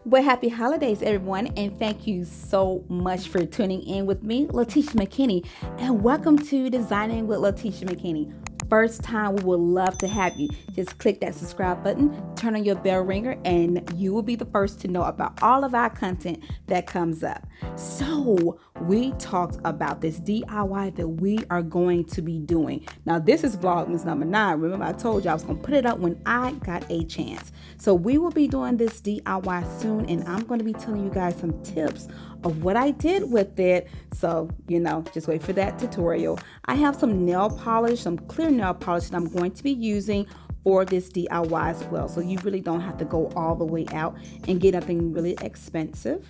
Well, happy holidays, everyone, and thank you so much for tuning in with me, Latisha McKinney, and welcome to Designing with Latisha McKinney. First time, we would love to have you. Just click that subscribe button, turn on your bell ringer, and you will be the first to know about all of our content that comes up. So we talked about this DIY that we are going to be doing. Now, this is Vlogmas number 9. Remember, I told you I was going to put it up when I got a chance. So we will be doing this DIY soon, and I'm going to be telling you guys some tips of what I did with it. So, just wait for that tutorial. I have some nail polish, some clear nail polish that I'm going to be using for this DIY as well. So you really don't have to go all the way out and get nothing really expensive.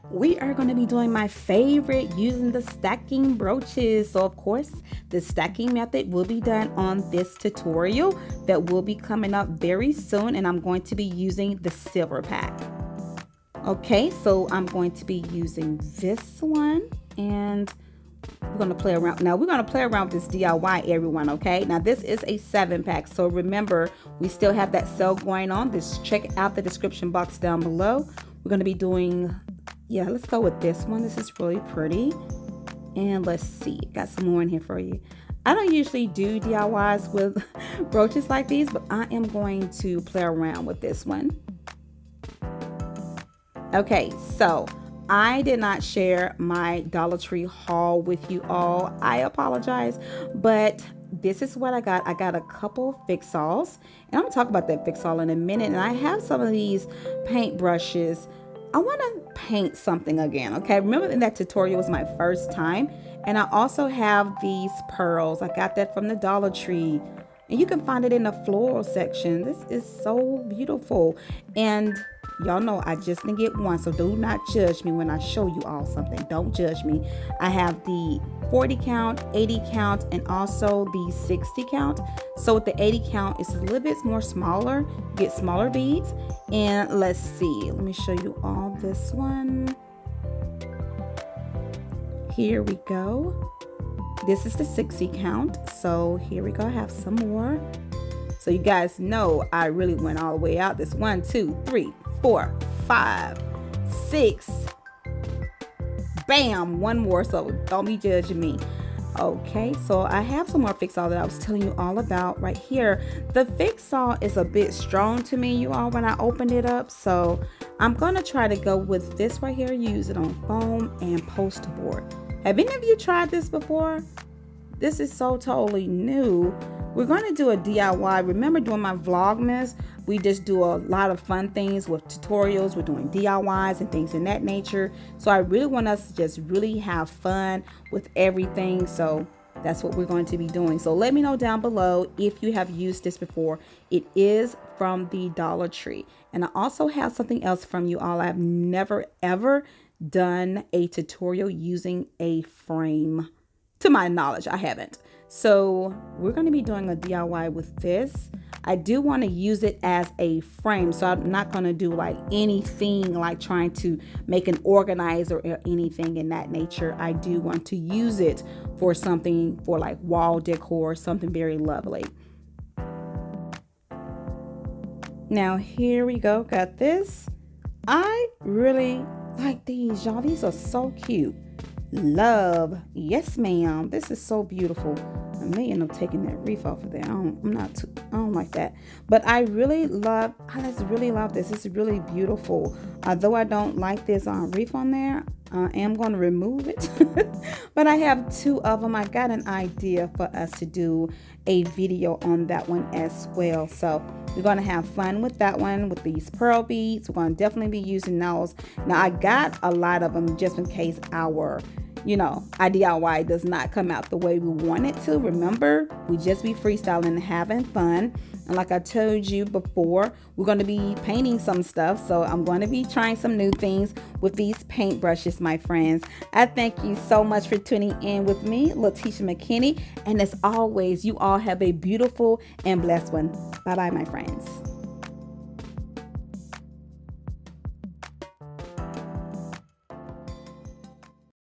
We are going to be doing my favorite, using the stacking brooches. So of course, the stacking method will be done on this tutorial that will be coming up very soon, and I'm going to be using the silver pack. Okay, so I'm going to be using this one, and we're going to play around. Now we're going to play around with this DIY, everyone, okay? Now this is a 7-pack, so remember, we still have that sale going on. Just check out the description box down below. We're going to be doing, let's go with this one. This is really pretty. And let's see, got some more in here for you. I don't usually do DIYs with brooches like these, but I am going to play around with this one. Okay, so I did not share my Dollar Tree haul with you all. I apologize, but this is what I got. I got a couple fix-alls, and I'm gonna talk about that fix-all in a minute. And I have some of these paint brushes. I want to paint something again, okay? Remember in that tutorial was my first time, and I also have these pearls. I got that from the Dollar Tree, and you can find it in the floral section. This is so beautiful, and y'all know I just didn't get one, so do not judge me when I show you all something. Don't judge me. I have the 40 count, 80 count, and also the 60 count. So with the 80 count, it's a little bit more smaller. Get smaller beads. And let's see. Let me show you all this one. Here we go. This is the 60 count. So here we go. I have some more. So you guys know I really went all the way out. This 1, 2, 3, 4, 5, 6. Bam, one more, so don't be judging me. Okay, so I have some more fix-all that I was telling you all about right here. The fix-all is a bit strong to me, you all, when I opened it up, so I'm gonna try to go with this right here. Use it on foam and poster board. Have any of you tried this before? This is so totally new. We're going to do a DIY. Remember doing my Vlogmas? We just do a lot of fun things with tutorials. We're doing DIYs and things in that nature. So I really want us to just really have fun with everything. So that's what we're going to be doing. So let me know down below if you have used this before. It is from the Dollar Tree. And I also have something else from you all. I've never ever done a tutorial using a frame. To my knowledge, I haven't. So we're going to be doing a DIY with this. I do want to use it as a frame, so I'm not going to do like anything like trying to make an organizer or anything in that nature. I do want to use it for something for like wall decor, something very lovely. Now here we go, got this. I really like these, y'all. These are so cute. Love, yes ma'am. This is so beautiful. I may end up taking that reef off of there. I don't like that, but I really love. I just really love this. This is really beautiful. Though I don't like this reef on there, I am going to remove it. But I have 2 of them. I got an idea for us to do a video on that one as well. So we're going to have fun with that one with these pearl beads. We're going to definitely be using those. Now I got a lot of them just in case our DIY does not come out the way we want it to. Remember, we just be freestyling and having fun. And like I told you before, we're going to be painting some stuff. So I'm going to be trying some new things with these paint brushes, my friends. I thank you so much for tuning in with me, Latisha McKinney. And as always, you all have a beautiful and blessed one. Bye-bye, my friends.